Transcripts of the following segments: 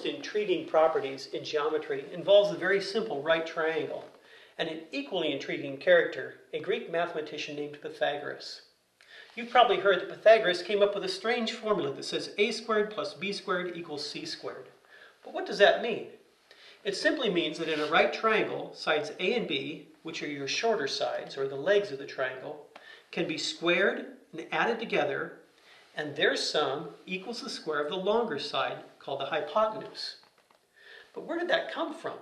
most intriguing properties in geometry involves the very simple right triangle, and an equally intriguing character, a Greek mathematician named Pythagoras. You've probably heard that Pythagoras came up with a strange formula that says a squared plus b squared equals c squared. But what does that mean? It simply means that in a right triangle, sides a and b, which are your shorter sides, or the legs of the triangle, can be squared and added together, and their sum equals the square of the longer side, called the hypotenuse. But where did that come from?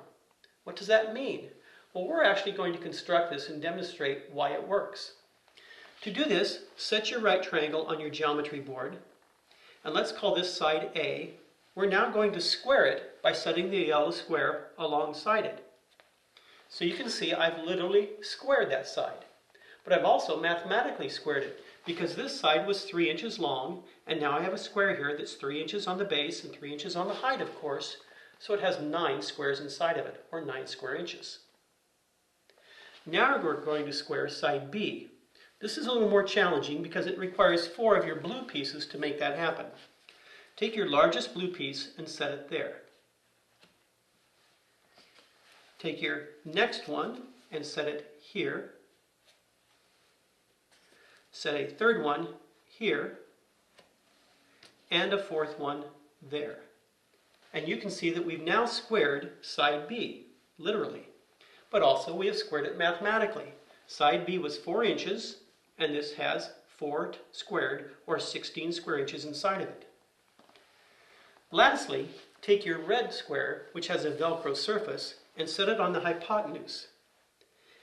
What does that mean? Well, we're actually going to construct this and demonstrate why it works. To do this, set your right triangle on your geometry board, and let's call this side A. We're now going to square it by setting the yellow square alongside it. So you can see I've literally squared that side. But I've also mathematically squared it, because this side was 3 inches long, and now I have a square here that's 3 inches on the base and 3 inches on the height, of course, so it has 9 squares inside of it, or 9 square inches. Now we're going to square side B. This is a little more challenging because it requires 4 of your blue pieces to make that happen. Take your largest blue piece and set it there. Take your next one and set it here. Set a third one here, and a fourth one there. And you can see that we've now squared side B, literally. But also we have squared it mathematically. Side B was 4 inches, and this has 4 squared, or 16 square inches inside of it. Lastly, take your red square, which has a Velcro surface, and set it on the hypotenuse.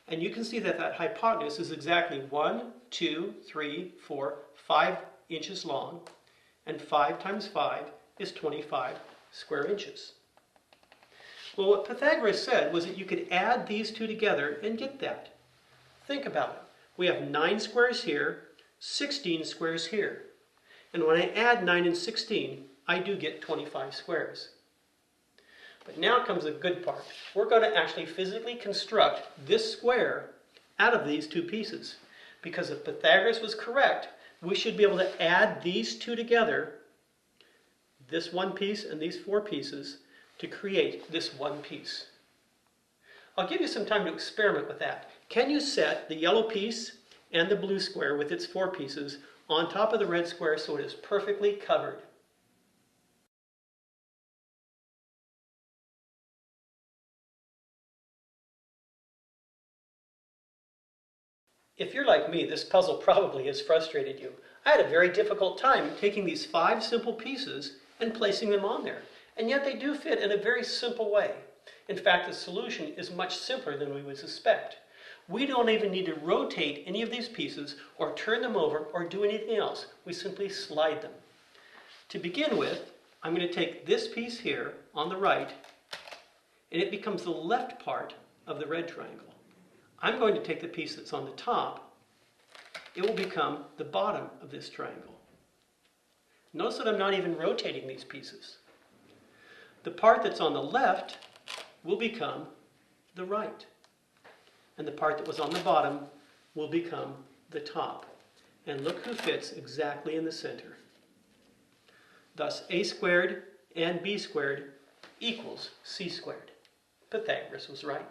And you can see that that hypotenuse is exactly 1, 2, 3, 4, 5 inches long, and 5 times 5 is 25 square inches. Well, what Pythagoras said was that you could add these two together and get that. Think about it. We have 9 squares here, 16 squares here. And when I add 9 and 16, I do get 25 squares. But now comes the good part. We're going to actually physically construct this square out of these two pieces. Because if Pythagoras was correct, we should be able to add these two together, this one piece and these 4 pieces, to create this one piece. I'll give you some time to experiment with that. Can you set the yellow piece and the blue square with its 4 pieces on top of the red square so it is perfectly covered? If you're like me, this puzzle probably has frustrated you. I had a very difficult time taking these 5 simple pieces and placing them on there. And yet they do fit in a very simple way. In fact, the solution is much simpler than we would suspect. We don't even need to rotate any of these pieces or turn them over or do anything else. We simply slide them. To begin with, I'm going to take this piece here on the right, and it becomes the left part of the red triangle. I'm going to take the piece that's on the top. It will become the bottom of this triangle. Notice that I'm not even rotating these pieces. The part that's on the left will become the right. And the part that was on the bottom will become the top. And look who fits exactly in the center. Thus, a squared and b squared equals c squared. Pythagoras was right.